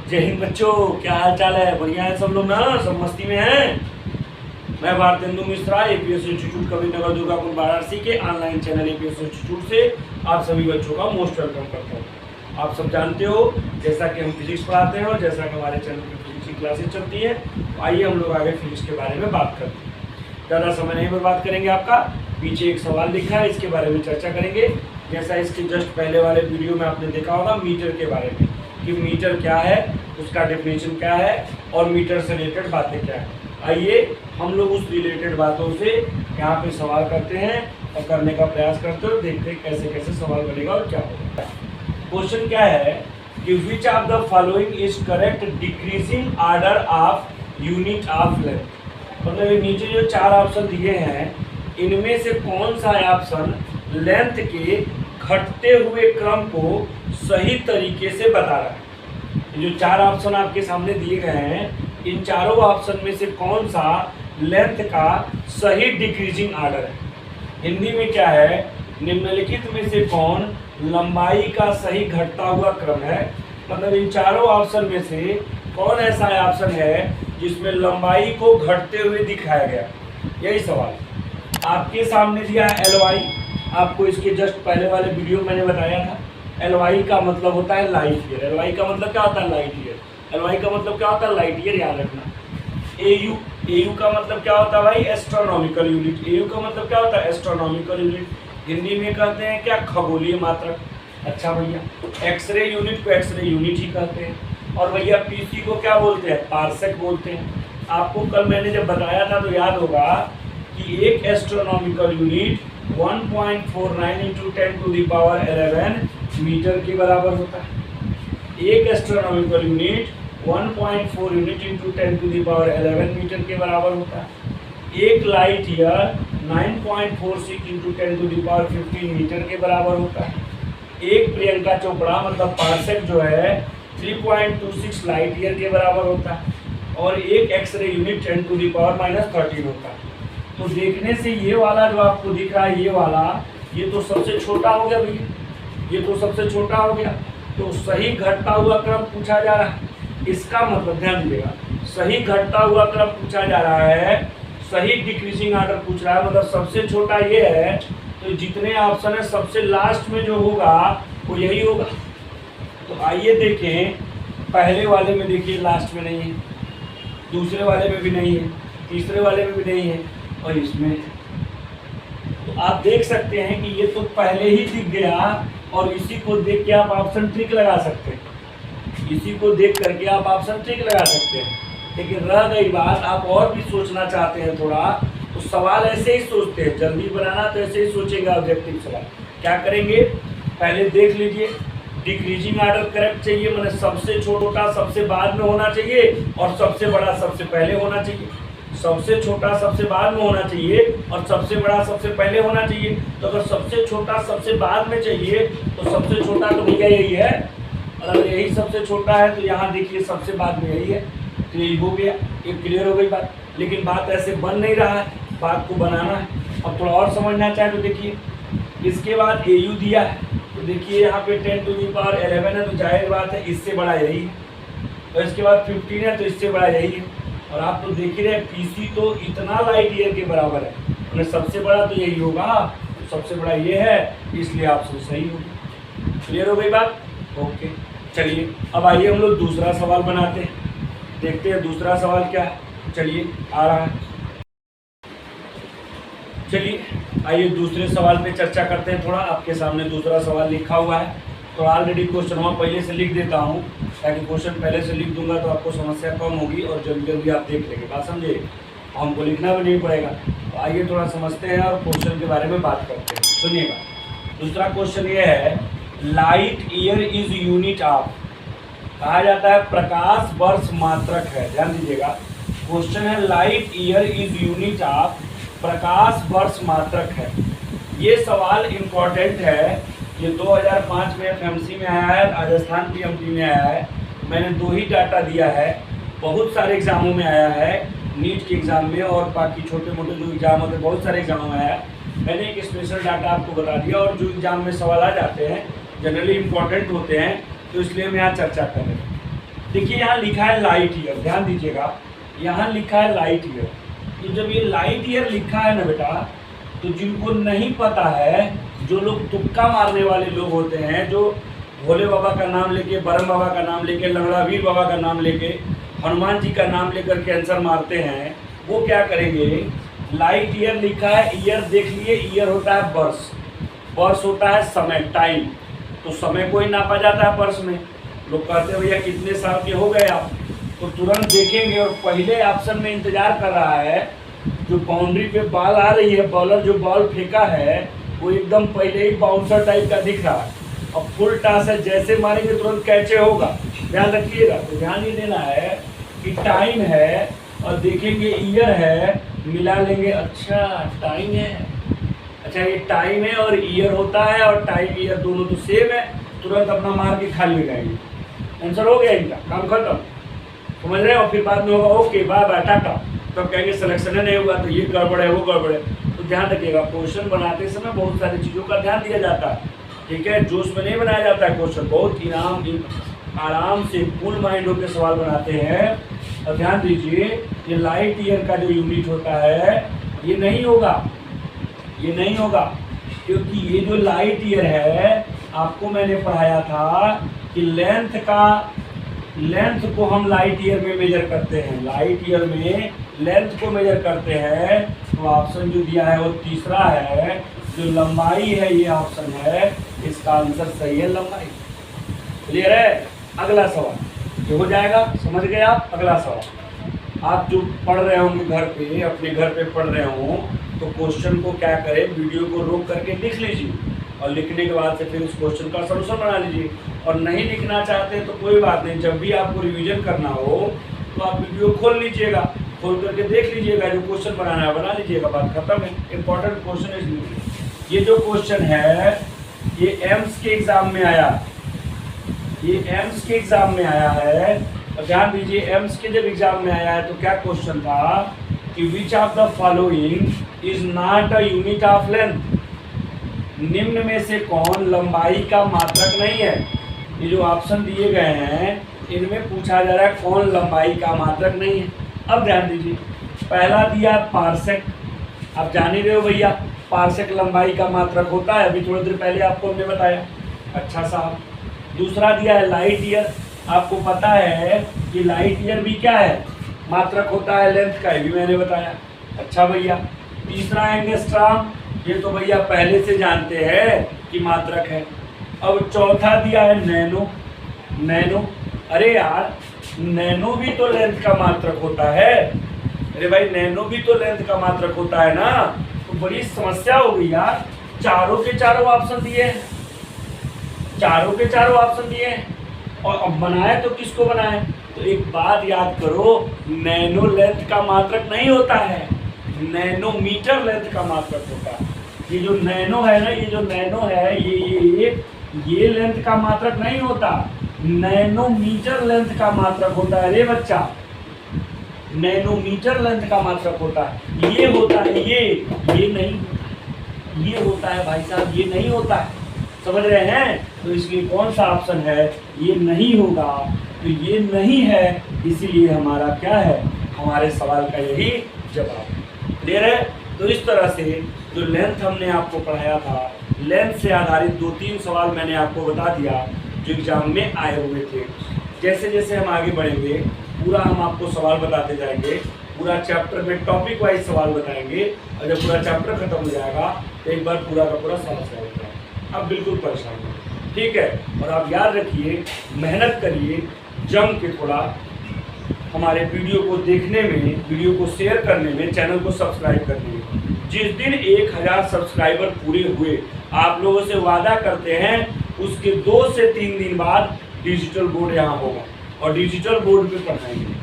जय हिंद बच्चों, क्या हाल चाल है? बढ़िया है सब लोग ना? सब मस्ती में हैं। मैं भारतेंदु मिश्रा एपीएस इंस्टीट्यूट कबीर नगर दुर्गापुर वाराणसी के ऑनलाइन चैनल एपीएस इंस्टीट्यूट से आप सभी बच्चों का मोस्ट वेलकम करता हूँ। आप सब जानते हो जैसा कि हम फिजिक्स पढ़ाते हैं और जैसा कि हमारे चैनल पर फिजिक्स की क्लासेज चलती है, तो आइए हम लोग आगे फिजिक्स के बारे में बात करते हैं। ज़्यादा समय नहीं बर्बाद करेंगे आपका। पीछे एक सवाल लिखा है, इसके बारे में चर्चा करेंगे। जैसा इसके जस्ट पहले वाले वीडियो में आपने देखा होगा मीटर के बारे में, कि मीटर क्या है, उसका डेफिनेशन क्या है और मीटर से रिलेटेड बातें क्या है। आइए हम लोग उस रिलेटेड बातों से यहाँ पे सवाल करते हैं और करने का प्रयास करते हैं, देखते हैं कैसे कैसे सवाल बनेगा और क्या होगा। क्वेश्चन क्या है कि which of the following is correct decreasing order of unit of length. मतलब ये नीचे जो चार ऑप्शन दिए हैं, इनमें से कौन सा ऑप्शन लेंथ के घटते हुए क्रम को सही तरीके से बता रहा है। जो चार ऑप्शन आपके सामने दिए गए हैं, इन चारों ऑप्शन में से कौन सा लेंथ का सही डिक्रीजिंग ऑर्डर है। हिंदी में क्या है, निम्नलिखित में से कौन लंबाई का सही घटता हुआ क्रम है। मतलब इन चारों ऑप्शन में से कौन ऐसा ऑप्शन है जिसमें लंबाई को घटते हुए दिखाया गया, यही सवाल आपके सामने दिया है। एलवाई आपको इसके जस्ट पहले वाले वीडियो मैंने बताया था। एलवाई का मतलब होता है लाइट ईयर। एलवाई का मतलब क्या होता है? Light year. एलवाई का मतलब क्या होता है? लाइट ईयर, याद रखना। एयू, एयू का मतलब क्या होता है भाई? Astronomical unit. एयू का मतलब क्या होता है? Astronomical unit. हिंदी में कहते हैं क्या? खगोलीय मात्रक। अच्छा भैया, एक्सरे यूनिट को एक्सरे यूनिट ही कहते हैं। और भैया पीसी को क्या बोलते हैं? पार्सेक बोलते हैं। आपको कल मैंने जब बताया था तो याद होगा कि एक एस्ट्रोनॉमिकल यूनिट 1.49 इंटू 10⁻11 मीटर के बराबर होता है। एक astronomical unit 1.4 unit into 10⁻11 metre के बराबर होता है। एक लाइट ईयर 9.46 इंटू 10⁻15 मीटर के बराबर होता है। एक प्रियंका चोपड़ा मतलब पार्सेक जो है 3.26 लाइट ईयर के बराबर होता है। और एक एक्सरे यूनिट 10⁻13 होता है। तो देखने से ये वाला जो आपको दिख रहा है, ये वाला, ये तो सबसे छोटा हो गया भैया, ये तो सबसे छोटा हो गया। तो सही घटता हुआ क्रम पूछा जा रहा है। इसका मतलब ध्यान दीजिएगा, सही घटता हुआ क्रम पूछा जा रहा है, सही डिक्रीजिंग ऑर्डर पूछ रहा है। मतलब सबसे छोटा ये है, तो जितने ऑप्शन है सबसे लास्ट में जो होगा वो यही होगा। तो आइए देखें, पहले वाले में देखिए लास्ट में नहीं है, दूसरे वाले में भी नहीं है, तीसरे वाले में भी नहीं है और इसमें। तो आप देख सकते हैं कि ये तो पहले ही दिख गया और इसी को देख के आप ऑप्शन ट्रिक लगा सकते हैं। इसी को देख करके आप ऑप्शन ट्रिक लगा सकते हैं। लेकिन रह गई बात, आप और भी सोचना चाहते हैं थोड़ा, तो सवाल ऐसे ही सोचते हैं। जल्दी बनाना तो ऐसे ही सोचेंगे ऑब्जेक्टिव सवाल। क्या करेंगे, पहले देख लीजिए डिक्रीजिंग ऑर्डर करेक्ट चाहिए, मतलब सबसे छोटा सबसे बाद में होना चाहिए और सबसे बड़ा सबसे पहले होना चाहिए। सबसे छोटा सबसे बाद में होना चाहिए और सबसे बड़ा सबसे पहले होना चाहिए। तो अगर सबसे छोटा सबसे बाद में चाहिए तो सबसे छोटा तो भैया यही है, और अगर यही सबसे छोटा है तो यहाँ देखिए सबसे बाद में यही है। तो यही हो गया, ये क्लियर हो गई बात। लेकिन बात ऐसे बन नहीं रहा है, बात को बनाना है। अब थोड़ा और समझना चाहे तो देखिए, इसके बाद एयू दिया है, तो देखिए यहाँ पे 10⁻11 है, तो जाहिर बात है इससे बड़ा यही है। और इसके बाद 15 है, तो इससे बड़ा यही है। और आप तो देख ही रहे हैं पीसी तो इतना लाइट ईयर के बराबर है, मतलब सबसे बड़ा तो यही होगा, सबसे बड़ा ये है, इसलिए ऑप्शन सही होगी। क्लियर हो गई बात? ओके, चलिए अब आइए हम लोग दूसरा सवाल बनाते हैं, देखते हैं दूसरा सवाल क्या है। चलिए आ रहा है, चलिए आइए दूसरे सवाल पे चर्चा करते हैं। थोड़ा आपके सामने दूसरा सवाल लिखा हुआ है, तो ऑलरेडी क्वेश्चन वहाँ पहले से लिख देता हूँ, ताकि क्वेश्चन पहले से लिख दूंगा तो आपको समस्या कम होगी और जल्दी जल्दी आप देख लेंगे। बात समझे? हमको लिखना भी नहीं पड़ेगा। तो आइए थोड़ा समझते हैं और क्वेश्चन के बारे में बात करते हैं। सुनिएगा, दूसरा क्वेश्चन ये है, light year is unit of, कहा जाता है प्रकाश वर्ष मात्रक है। ध्यान दीजिएगा, क्वेश्चन है light year is unit of, प्रकाश वर्ष मात्रक है। ये सवाल इम्पोर्टेंट है। ये 2005 में एफएमसी में आया है, राजस्थान पीएमटी में आया है। मैंने 2 ही डाटा दिया है, बहुत सारे एग्जामों में आया है, नीट के एग्ज़ाम में और बाकी छोटे मोटे जो एग्जाम होते हैं बहुत सारे एग्जामों में आया है। मैंने एक स्पेशल डाटा आपको बता दिया, और जो एग्जाम में सवाल आ जाते हैं जनरली इम्पोर्टेंट होते हैं, तो इसलिए हम यहाँ चर्चा कर रहे हैं। देखिए यहाँ लिखा है लाइट ईयर, ध्यान दीजिएगा, यहाँ लिखा है लाइट ईयर। तो जब ये लाइट ईयर लिखा है ना बेटा, तो जिनको नहीं पता है, जो लोग तुक्का मारने वाले लोग होते हैं, जो भोले बाबा का नाम लेके, बरम बाबा का नाम लेके, लंगड़ावीर बाबा का नाम लेके, हनुमान जी का नाम लेकर के आंसर मारते हैं, वो क्या करेंगे, लाइट ईयर लिखा है, ईयर देख लिए, ईयर होता है वर्ष, वर्ष होता है समय, टाइम, तो समय को ही नापा जाता है वर्ष में। लोग कहते हैं भैया कितने साल के हो गए आप, तो तुरंत देखेंगे और पहले ऑप्शन में इंतजार कर रहा है, जो बाउंड्री पे बॉल आ रही है, बॉलर जो बॉल फेंका है वो एकदम पहले ही बाउंसर टाइप का दिख रहा है, अब फुल टॉस है, जैसे मारेंगे तुरंत कैचे होगा, ध्यान रखिएगा। तो ध्यान ये देना है कि टाइम है और देखेंगे ईयर है, मिला लेंगे, अच्छा टाइम है, अच्छा ये टाइम है और ईयर होता है, और टाइम ईयर दोनों तो सेम है, तुरंत अपना मार के खाली हो जाएंगे, आंसर हो गया इनका, काम खत्म, समझ रहे हैं। और फिर बाद में होगा ओके बाय बाय टाटा, तब कहेंगे सिलेक्शन नहीं हुआ, तो ये गड़बड़ है वो गड़बड़ है। तो ध्यान रखिएगा, क्वेश्चन बनाते समय बहुत सारी चीज़ों का ध्यान दिया जाता है, ठीक है, जोश में नहीं बनाया जाता है क्वेश्चन, बहुत आराम से कूल माइंड होकर सवाल बनाते हैं। और ध्यान दीजिए, ये लाइट ईयर का जो यूनिट होता है ये नहीं होगा, ये नहीं होगा, क्योंकि ये जो लाइट ईयर है, आपको मैंने पढ़ाया था कि लेंथ को हम लाइट ईयर में मेजर करते हैं, लाइट ईयर में लेंथ को मेजर करते हैं। तो ऑप्शन जो दिया है वो तीसरा है, जो लंबाई है ये ऑप्शन है, इसका आंसर सही है लंबाई। क्लियर है। अगला सवाल जो हो जाएगा, समझ गए आप। अगला सवाल, आप जो पढ़ रहे होंगे घर पे, अपने घर पे पढ़ रहे हो, तो क्वेश्चन को क्या करें, वीडियो को रोक करके लिख लीजिए, और लिखने के बाद से फिर उस क्वेश्चन का सलूशन बना लीजिए। और नहीं लिखना चाहते तो कोई बात नहीं, जब भी आपको रिवीजन करना हो तो आप वीडियो खोल लीजिएगा, खोल करके देख लीजिएगा, जो क्वेश्चन बनाना है बना लीजिएगा, बात खत्म है। इंपॉर्टेंट क्वेश्चन है ये, जो क्वेश्चन है ये एम्स के एग्जाम में आया, ये एम्स के एग्जाम में आया है। और ध्यान दीजिए, एम्स के जब एग्जाम में आया है तो क्या क्वेश्चन था कि which of the following is not a unit of length, निम्न में से कौन लंबाई का मात्रक नहीं है। ये जो ऑप्शन दिए गए हैं इनमें पूछा जा रहा है कौन लंबाई का मात्रक नहीं है। अब ध्यान दीजिए, पहला दिया पार्सेक, आप जान ही रहे हो भैया पार्सेक लंबाई का मात्रक होता है, अभी थोड़ी देर पहले आपको हमने बताया। अच्छा साहब, दूसरा दिया है लाइट ईयर, आपको पता है कि लाइट ईयर भी क्या है, मात्रक होता है लेंथ का, ये भी मैंने बताया। अच्छा भैया, तीसरा एंगस्ट्रॉम, ये तो भैया पहले से जानते हैं कि मात्रक है। अब चौथा दिया है नैनो, नैनो, अरे यार नैनो भी तो लेंथ का मात्रक होता है, अरे भाई नैनो भी तो लेंथ का मात्रक होता है ना। तो बड़ी समस्या हो गई यार, चारों के चारों ऑप्शन दिए, चारों के चारों ऑप्शन दिए, और अब बनाए तो किसको बनाए। तो एक बात याद करो, नैनो लेंथ का मात्रक नहीं होता है, नैनोमीटर लेंथ का मात्रक होता है। ये जो नैनो है ना, ये जो नैनो है, ये लेंथ का मात्रक नहीं होता, नैनोमीटर लेंथ का मात्रक होता है रे बच्चा, नैनोमीटर लेंथ का मात्रक होता है। ये होता है ये नहीं, ये होता है भाई साहब, ये नहीं होता है, समझ रहे हैं। तो इसलिए कौन सा ऑप्शन है, ये नहीं होगा। तो ये नहीं है, इसीलिए हमारा क्या है, हमारे सवाल का यही जवाब। क्लियर है। तो इस तरह से जो लेंथ हमने आपको पढ़ाया था, लेंथ से आधारित 2-3 सवाल मैंने आपको बता दिया जो एग्जाम में आए हुए थे। जैसे जैसे हम आगे बढ़ेंगे पूरा हम आपको सवाल बताते जाएंगे, पूरा चैप्टर में टॉपिक वाइज सवाल बताएंगे, और जब पूरा चैप्टर खत्म हो जाएगा तो एक बार पूरा का पूरा सवाल बताएंगे। आप बिल्कुल परेशान हो, ठीक है। और आप याद रखिए, मेहनत करिए, जम के थोड़ा हमारे वीडियो को देखने में, वीडियो को शेयर करने में, चैनल को सब्सक्राइब करने में। जिस दिन 1000 सब्सक्राइबर पूरे हुए, आप लोगों से वादा करते हैं उसके 2 से 3 दिन बाद डिजिटल बोर्ड यहाँ होगा और डिजिटल बोर्ड पे पढ़ाएंगे।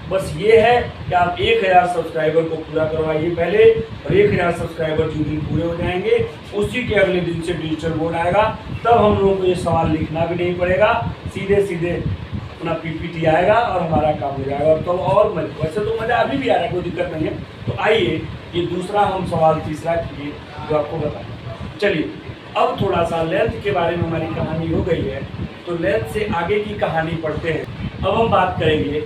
बस ये है कि आप 1000 सब्सक्राइबर को पूरा करवाइए पहले, और 1000 सब्सक्राइबर जिस दिन पूरे हो जाएंगे उसी के अगले दिन से डिजिटल बोर्ड आएगा। तब हम लोगों को ये सवाल लिखना भी नहीं पड़ेगा, सीधे सीधे अपना पीपीटी आएगा और हमारा काम हो जाएगा। तो और मजा, वैसे तो मज़ा अभी भी आ रहा है, कोई दिक्कत नहीं है। तो आइए ये दूसरा हम सवाल तीसरा किए जो आपको बताएं। चलिए अब थोड़ा सा लेंथ के बारे में हमारी कहानी हो गई है, तो लेंथ से आगे की कहानी पढ़ते हैं। अब हम बात करेंगे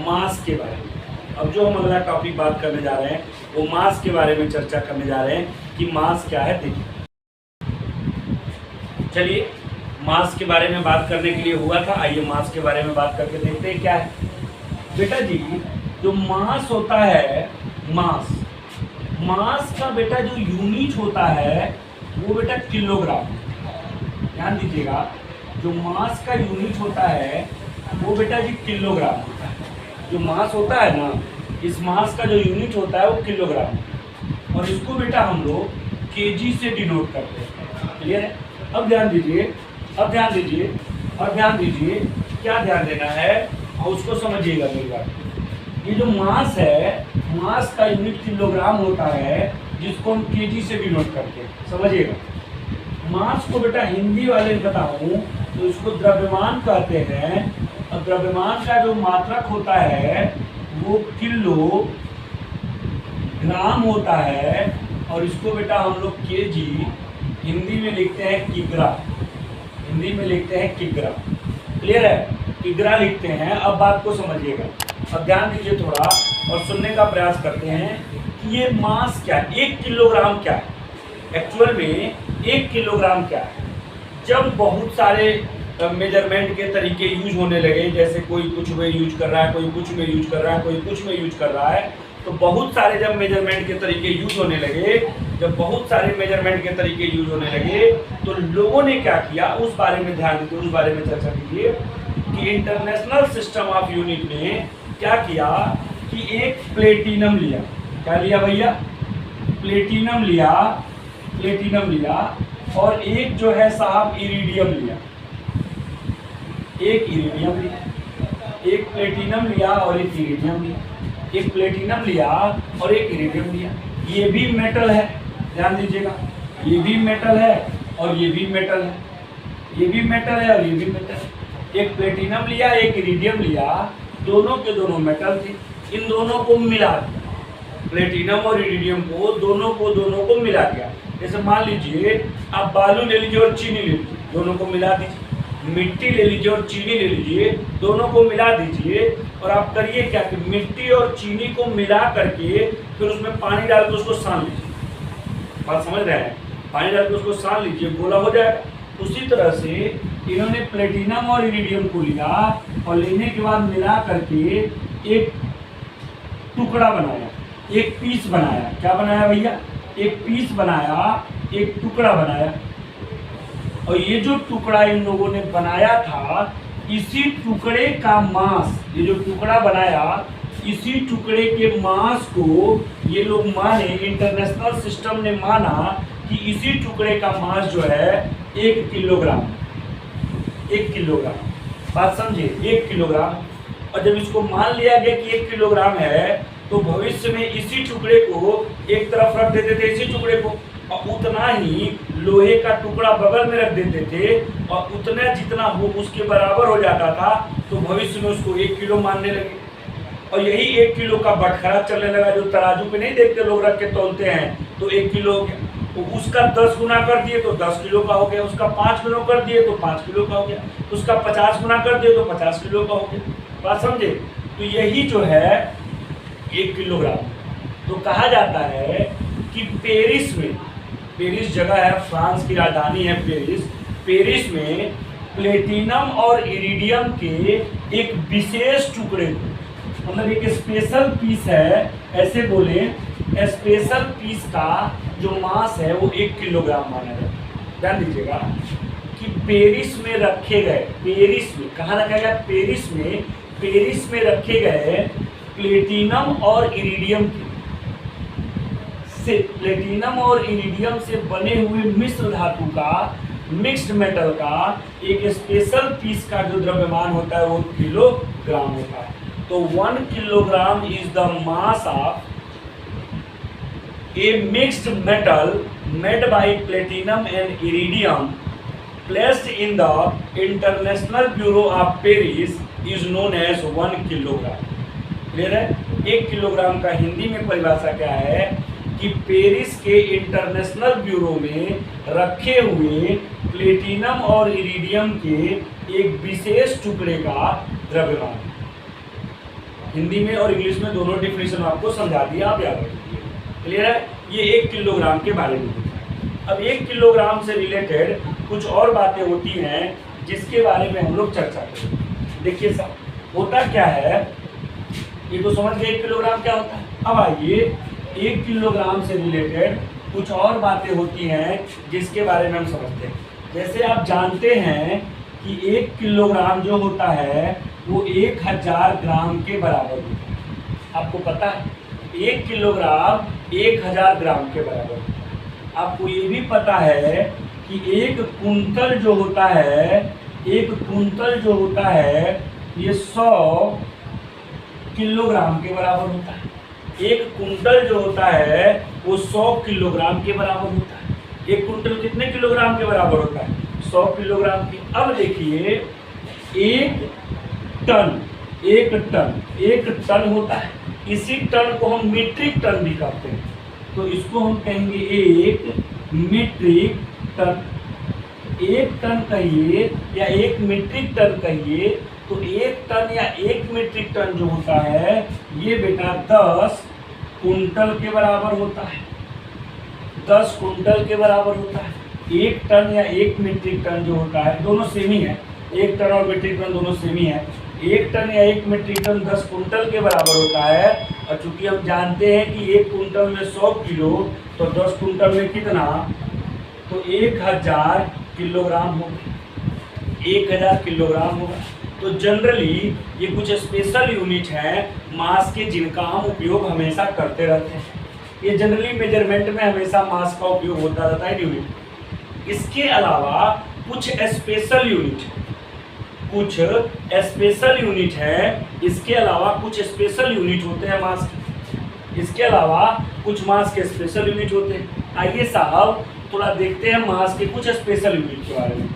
मास के बारे में। अब जो हम अगला टॉपिक बात करने जा रहे हैं वो मास के बारे में चर्चा करने जा रहे हैं कि मास क्या है। देखिए चलिए मास के बारे में बात करने के लिए हुआ था, आइए मास के बारे में बात करके देखते हैं क्या है। बेटा जी जो मास होता है, मास का बेटा जो यूनिट होता है वो बेटा किलोग्राम। ध्यान दीजिएगा, जो मास का यूनिट होता है वो बेटा जी किलोग्राम होता है। जो मास होता है ना, इस मास का जो यूनिट होता है वो किलोग्राम, और इसको बेटा हम लोग केजी से डिनोट करते हैं। क्लियर है? अब ध्यान दीजिए, अब ध्यान दीजिए और ध्यान दीजिए, क्या ध्यान देना है और उसको समझिएगा मेरी बात। ये जो मास है, मास का यूनिट किलोग्राम होता है जिसको हम केजी से डिनोट करते हैं। समझिएगा, मास को बेटा हिंदी वाले बताऊं तो इसको द्रव्यमान कहते हैं, और द्रव्यमान का जो मात्रक होता है वो किलो ग्राम होता है, और इसको बेटा हम लोग केजी हिंदी में लिखते हैं किग्रा। हिंदी में लिखते हैं किग्रा। क्लियर है? किग्रा लिखते हैं। अब बात को समझिएगा, अब ध्यान दीजिए थोड़ा और सुनने का प्रयास करते हैं कि ये मास क्या है, 1 किलोग्राम क्या है। एक्चुअल में 1 किलोग्राम क्या है। जब बहुत सारे मेजरमेंट के तरीके यूज होने लगे, जैसे कोई कुछ में यूज कर रहा है, कोई कुछ में यूज कर रहा है, कोई कुछ में यूज कर रहा है, तो बहुत सारे जब मेजरमेंट के तरीके यूज होने लगे, जब बहुत सारे मेजरमेंट के तरीके यूज होने लगे तो लोगों ने क्या किया, उस बारे में ध्यान दीजिए, उस बारे में चर्चा कीजिए कि इंटरनेशनल सिस्टम ऑफ यूनिट ने क्या किया कि एक प्लेटिनम लिया। क्या लिया भैया? प्लेटिनम लिया, प्लेटिनम लिया, और एक जो है साहब इरिडियम लिया। एक इरिडियम लिया, एक प्लेटिनम लिया और एक इरिडियम लिया। एक प्लेटिनम लिया और एक इरिडियम लिया। ये भी मेटल है, ध्यान दीजिएगा, ये भी मेटल है और ये भी मेटल है, ये भी मेटल है और ये भी मेटल है। एक प्लेटिनम लिया, एक इरिडियम लिया, दोनों के दोनों मेटल थे। इन दोनों को मिला दिया, प्लेटिनम और इरिडियम को दोनों को मिला दिया। जैसे मान लीजिए आप बालू ले लीजिए और चीनी ले लीजिए, दोनों को मिला दीजिए। मिट्टी ले लीजिए और चीनी ले लीजिए, दोनों को मिला दीजिए, और आप करिए क्या कि मिट्टी और चीनी को मिला करके फिर उसमें पानी डाल के उसको सान लीजिए। बात समझ रहे हैं? पानी डाल के उसको सान लीजिए, गोला हो जाएगा। उसी तरह से इन्होंने प्लेटिनम और इरिडियम को लिया और लेने के बाद मिला करके एक टुकड़ा बनाया, एक पीस बनाया। क्या बनाया भैया? एक पीस बनाया, एक टुकड़ा बनाया। और ये जो टुकड़ा इन लोगों ने बनाया था, इसी टुकड़े का मास, ये जो टुकड़ा बनाया, इसी टुकड़े के मास को ये लोग माने, इंटरनेशनल सिस्टम ने माना कि इसी टुकड़े का मास जो है 1 किलोग्राम। 1 किलोग्राम, बात समझे? 1 किलोग्राम। और जब इसको मान लिया गया कि 1 किलोग्राम है, तो भविष्य में इसी टुकड़े को एक तरफ रख देते थे, इसी टुकड़े को, और उतना ही लोहे का टुकड़ा बगल में रख देते थे, और उतना जितना हो उसके बराबर हो जाता था, तो भविष्य में उसको 1 किलो मानने लगे। और यही 1 किलो का बटखरा चलने लगा, जो तराजू पे नहीं देखते लोग रख के तौलते हैं, तो 1 किलो हो गया। तो उसका 10 गुना कर दिए तो 10 किलो का हो गया, उसका 5 किलो कर दिए तो 5 किलो का हो गया, उसका 50 गुना कर दिए तो 50 किलो का हो गया। बात समझे? तो यही जो है 1 किलोग्राम। तो कहा जाता है कि पेरिस में, पेरिस जगह है, फ्रांस की राजधानी है पेरिस, पेरिस में प्लेटिनम और इरिडियम के एक विशेष टुकड़े, मतलब एक स्पेशल पीस है, ऐसे बोले, स्पेशल पीस का जो मास है वो 1 किलोग्राम माना जाता है। ध्यान दीजिएगा कि पेरिस में रखे गए, पेरिस में कहाँ रखा गया? पेरिस में, पेरिस में रखे गए प्लेटिनम और इरिडियम से, प्लेटिनम और इरिडियम से बने हुए मिश्र धातु का, मिक्स्ड मेटल का एक स्पेशल पीस का जो द्रव्यमान होता है वो किलोग्राम होता है। तो 1 kilogram is the mass of a mixed metal made by platinum and iridium placed in the international bureau of Paris is known as 1 kilogram. Clear है? 1 किलोग्राम का हिंदी में परिभाषा क्या है कि पेरिस के इंटरनेशनल ब्यूरो में रखे हुए प्लेटिनम और इरिडियम के एक विशेष टुकड़े का द्रव्यमान। हिंदी में और इंग्लिश में दोनों डेफिनेशन आपको समझा दिया, आप याद रखिए। क्लियर है? ये 1 किलोग्राम के बारे में होता है। अब 1 किलोग्राम से रिलेटेड कुछ और बातें होती हैं जिसके बारे में हम लोग चर्चा करेंगे। देखिए साहब, होता क्या है, ये तो समझ गए 1 किलोग्राम क्या होता है। अब आइए 1 किलोग्राम से रिलेटेड कुछ और बातें होती हैं जिसके बारे में हम समझते हैं। जैसे आप जानते हैं कि 1 किलोग्राम जो होता है वो 1000 ग्राम के बराबर होता है। आपको पता है 1 किलोग्राम 1000 ग्राम के बराबर होता है। आपको ये भी पता है कि 1 कुंटल जो होता है, 1 कुंटल जो होता है ये 100 किलोग्राम के बराबर होता है। 1 कुंटल जो होता है वो 100 किलोग्राम के बराबर होता है। 1 कुंटल कितने किलोग्राम के बराबर होता है? 100 किलोग्राम के। अब देखिए 1 टन होता है। इसी टन को हम मीट्रिक टन भी कहते हैं, तो इसको हम कहेंगे 1 मीट्रिक टन। 1 टन कहिए या 1 मीट्रिक टन कहिए, तो 1 टन या 1 मीट्रिक टन जो होता है ये बेटा 10 कुंटल के बराबर होता है। 10 कुंटल के बराबर होता है। 1 टन या 1 मीट्रिक टन जो होता है, दोनों सेम ही है, 1 टन और मीट्रिक टन दोनों सेम ही है। 1 टन या 1 मीट्रिक टन 10 कुंटल के बराबर होता है। और चूंकि हम जानते हैं कि 1 कुंटल में 100 किलो, तो 10 कुंटल में कितना, तो 1000 किलोग्राम होगा। 1000 किलोग्राम होगा। तो जनरली ये कुछ स्पेशल यूनिट हैं मास के जिनका हम उपयोग हमेशा करते रहते हैं। ये जनरली मेजरमेंट में हमेशा मास का उपयोग होता रहता है यूनिट। इसके अलावा कुछ स्पेशल यूनिट है, इसके अलावा कुछ स्पेशल यूनिट होते हैं मास के। इसके अलावा कुछ मास के स्पेशल यूनिट होते हैं। आइए साहब थोड़ा देखते हैं मास के कुछ स्पेशल यूनिट के बारे में।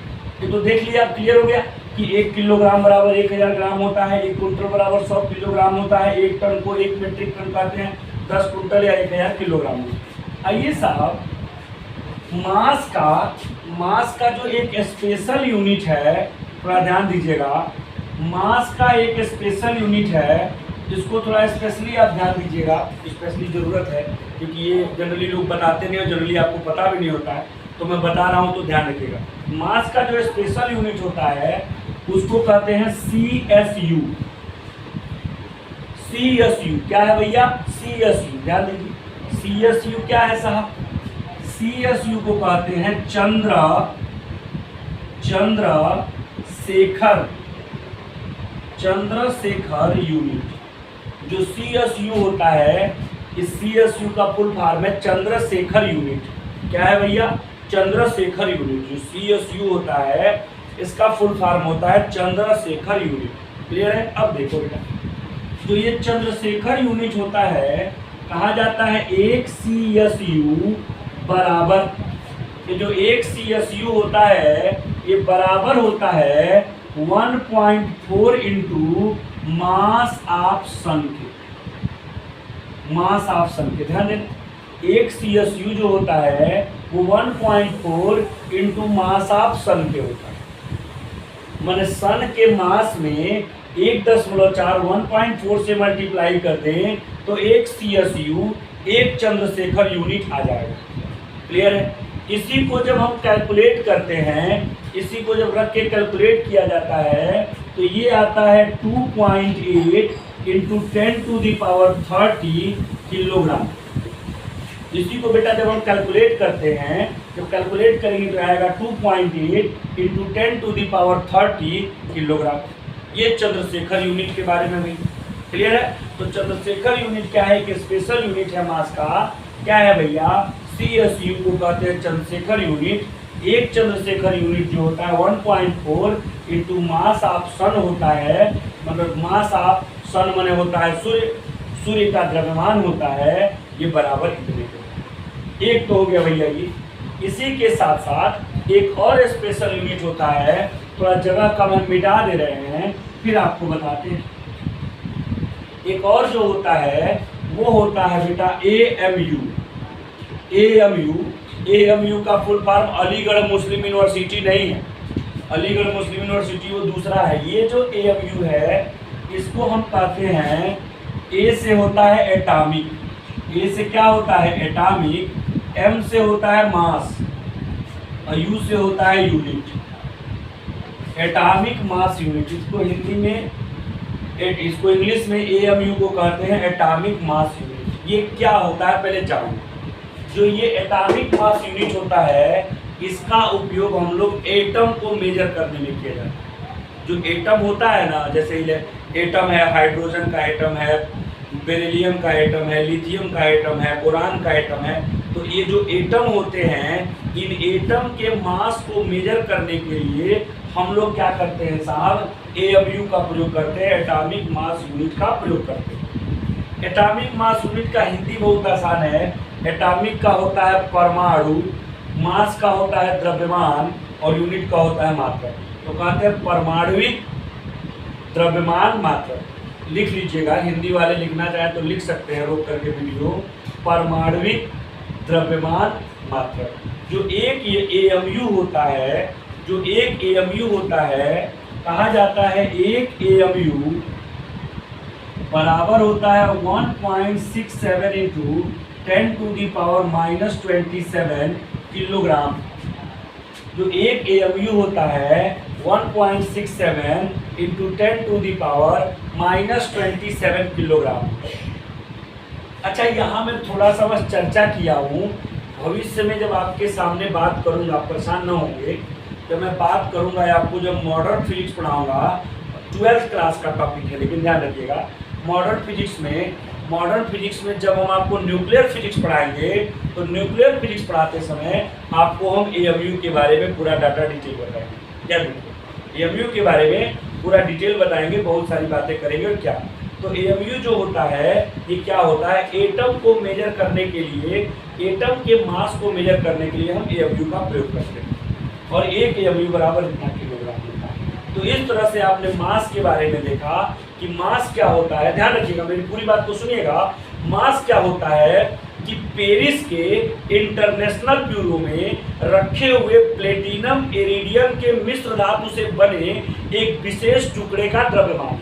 ये तो देख लिया, क्लियर हो गया कि 1 किलोग्राम बराबर 1000 ग्राम होता है, 1 कुंटल बराबर 100 किलोग्राम होता है, 1 टन को 1 मीट्रिक टन कहते हैं, 10 कुंटल या 1000 किलोग्राम। आइए साहब मास का जो एक स्पेशल यूनिट है, थोड़ा ध्यान दीजिएगा, मास का एक स्पेशल यूनिट है, इसको थोड़ा स्पेशली आप ध्यान दीजिएगा, स्पेशली ज़रूरत है क्योंकि ये जनरली लोग बताते नहीं और जनरली आपको पता भी नहीं होता है, तो मैं बता रहा हूँ तो ध्यान रखिएगा। मास का जो स्पेशल यूनिट होता है उसको कहते हैं CSU। CSU क्या है भैया? CSU ध्यान दीजिए। CSU क्या है साहब? CSU को कहते हैं चंद्रशेखर यूनिट। जो CSU होता है, इस CSU का फुल फॉर्म है चंद्रशेखर यूनिट। क्या है भैया? चंद्रशेखर यूनिट। जो CSU होता है इसका फुल फॉर्म होता है चंद्रशेखर यूनिट। क्लियर है? अब देखो बेटा, जो ये चंद्रशेखर यूनिट होता है कहा जाता है 1 CSU बराबर, ये जो 1 CSU होता है ये बराबर होता है 1.4 इंटू मास ऑफ सन के। मास ऑफ सन के ध्यान देना, 1 CSU जो होता है वो 1.4 इंटू मास ऑफ सन के होता है। मैंने सन के मास में 1.4 1.4 से मल्टीप्लाई कर दें तो 1 CSU 1 चंद्रशेखर यूनिट आ जाएगा। क्लियर है? इसी को जब हम कैलकुलेट करते हैं, इसी को जब रख के कैलकुलेट किया जाता है तो ये आता है 2.8 इंटू 10⁻30 किलोग्राम। इसी को बेटा जब हम कैलकुलेट करते हैं, जब कैलकुलेट करेंगे तो आएगा 2.8 इंटू 10⁻30 किलोग्राम। ये चंद्रशेखर यूनिट के बारे में भी क्लियर है। तो चंद्रशेखर यूनिट क्या है? एक स्पेशल यूनिट है मास का। क्या है भैया? CSU को कहते हैं चंद्रशेखर यूनिट। एक चंद्रशेखर यूनिट जो होता है 1.4 इंटू मास ऑफ सन होता है, मतलब मास ऑफ सन माने होता है सूर्य का द्रव्यमान होता है, ये बराबर इतने के। एक तो हो गया भैया ये। इसी के साथ साथ एक और स्पेशल यूनिट होता है, थोड़ा जगह कम हम मिटा दे रहे हैं फिर आपको बताते हैं। एक और जो होता है वो होता है बेटा AMU। AMU का फुल फॉर्म अलीगढ़ मुस्लिम यूनिवर्सिटी नहीं है, अलीगढ़ मुस्लिम यूनिवर्सिटी वो दूसरा है। ये जो AMU है इसको हम कहते हैं ए से होता है एटॉमिक, ए से क्या होता है एटॉमिक, एम से होता है मास और यू से होता है यूनिट, एटॉमिक मास यूनिट। इसको हिंदी में इसको इंग्लिश में एएमयू को कहते हैं एटॉमिक मास यूनिट। ये क्या होता है पहले जानो। जो ये एटॉमिक मास यूनिट होता है इसका उपयोग हम लोग एटम को मेजर करने में किया जाता है। जो एटम होता है ना, जैसे एटम है, हाइड्रोजन का एटम है, बेरिलियम का एटम है, लिथियम का एटम है, बोरान का एटम है, तो ये जो एटम होते हैं इन एटम के मास को मेजर करने के लिए हम लोग क्या करते हैं साहब, एएमयू का प्रयोग करते हैं, एटॉमिक मास यूनिट का प्रयोग करते हैं। एटॉमिक मास यूनिट का हिंदी बहुत आसान है। एटॉमिक का होता है परमाणु, मास का होता है द्रव्यमान और यूनिट का होता है मात्रा। तो कहते हैं परमाणुविक द्रव्यमान मात्रा। लिख लीजिएगा, हिंदी वाले लिखना चाहे तो लिख सकते हैं रोक करके वीडियो। परमाणुविक द्रव्यमान मात्रा। जो एक ये एएमयू होता है, जो एक एएमयू होता है, कहा जाता है एक एएमयू बराबर होता है 1.67 इंटू 10⁻⁻27 किलोग्राम। जो एक एएमयू होता है 1.67 इंटू 10⁻⁻27 किलोग्राम। अच्छा, यहाँ मैं थोड़ा सा बस चर्चा किया हूँ। भविष्य में जब आपके सामने बात करूँगा आप परेशान न होंगे। जब मैं बात करूँगा आपको, जब मॉडर्न फिजिक्स पढ़ाऊँगा, 12th क्लास का टॉपिक है, लेकिन ध्यान रखिएगा मॉडर्न फिजिक्स में जब हम आपको न्यूक्लियर फिजिक्स पढ़ाएंगे तो न्यूक्लियर फिजिक्स पढ़ाते समय आपको हम एएमयू के बारे में पूरा डाटा डिटेल बताएंगे। क्या एएमयू के बारे में पूरा डिटेल बताएंगे, बहुत सारी बातें करेंगे। और क्या तो एएमयू जो होता है ये क्या होता है, एटम को मेजर करने के लिए, एटम के मास को मेजर करने के लिए हम एएमयू का प्रयोग करते हैं। और एक एएमयू बराबर इतना किलोग्राम होता है। तो इस तरह से आपने मास के बारे में देखा कि मास क्या होता है। ध्यान रखिएगा, मेरी पूरी बात को सुनिएगा। मास क्या होता है कि पेरिस के इंटरनेशनल ब्यूरो में रखे हुए प्लेटिनम इरिडियम के मिश्र धातु से बने एक विशेष टुकड़े का द्रव्यमान।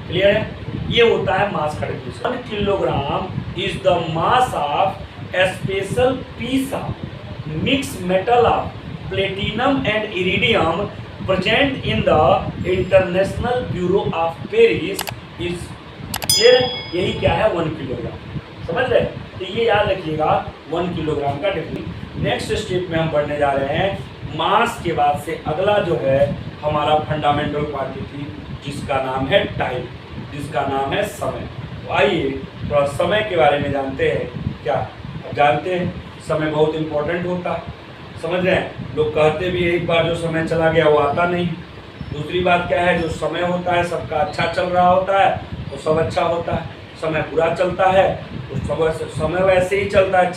क्लियर है? ये होता है मास का definition. 1 kilogram is the mass of a special piece of mix metal of platinum and iridium present in the international bureau of Paris is. यही क्या है 1 किलोग्राम। समझ रहे? तो ये याद रखिएगा 1 किलोग्राम का डेफिनेशन। नेक्स्ट स्टेप में हम बढ़ने जा रहे हैं। मास के बाद से अगला जो है हमारा फंडामेंटल क्वांटिटी, जिसका नाम है टाइम, जिसका नाम है समय। तो आइए थोड़ा समय के बारे में जानते हैं। क्या जानते हैं? समय बहुत इंपॉर्टेंट होता है। समझ रहे हैं? लोग कहते भी एक बार जो समय चला गया वो आता नहीं। दूसरी बात क्या है, जो समय होता है सबका अच्छा चल रहा होता है तो सब अच्छा होता है। समय बुरा चलता है तो समय वैसे ही चलता है,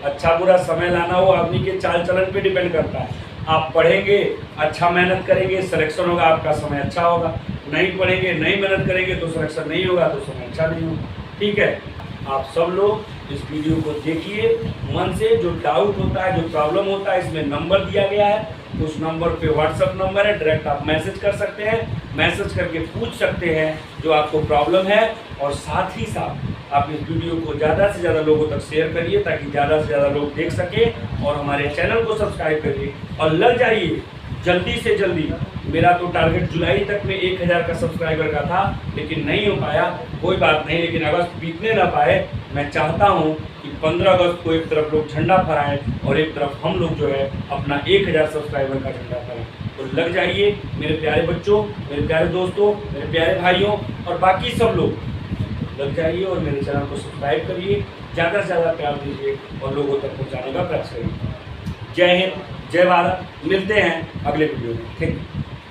अच्छा बुरा समय लाना वो आदमी के चाल चलन पे डिपेंड करता है। आप पढ़ेंगे, अच्छा मेहनत करेंगे, सिलेक्शन होगा, आपका समय अच्छा होगा। नहीं पढ़ेंगे, नहीं मेहनत करेंगे तो सिलेक्शन नहीं होगा, तो समय अच्छा नहीं होगा। ठीक है? आप सब लोग इस वीडियो को देखिए मन से। जो डाउट होता है, जो प्रॉब्लम होता है, इसमें नंबर दिया गया है, उस नंबर पे व्हाट्सएप नंबर है, डायरेक्ट आप मैसेज कर सकते हैं। मैसेज करके पूछ सकते हैं जो आपको प्रॉब्लम है। और साथ ही साथ आप इस वीडियो को ज़्यादा से ज़्यादा लोगों तक शेयर करिए ताकि ज़्यादा से ज़्यादा लोग देख सकें। और हमारे चैनल को सब्सक्राइब करिए और लग जाइए जल्दी से जल्दी। मेरा तो टारगेट जुलाई तक में 1000 का सब्सक्राइबर का था, लेकिन नहीं हो पाया। कोई बात नहीं, लेकिन अगस्त बीतने ना पाए। मैं चाहता हूं कि 15 अगस्त को एक तरफ लोग झंडा फहराएं और एक तरफ हम लोग जो है अपना 1000 सब्सक्राइबर का झंडा फहराएं। तो लग जाइए मेरे प्यारे बच्चों, मेरे प्यारे दोस्तों, मेरे प्यारे भाइयों और बाकी सब लोग, लग जाइए और मेरे चैनल को सब्सक्राइब करिए। ज़्यादा से ज़्यादा प्यार दीजिए और लोगों तक पहुँचाने का प्रयास करिए। जय हिंद, जय भारत। मिलते हैं अगले वीडियो में। Thank you.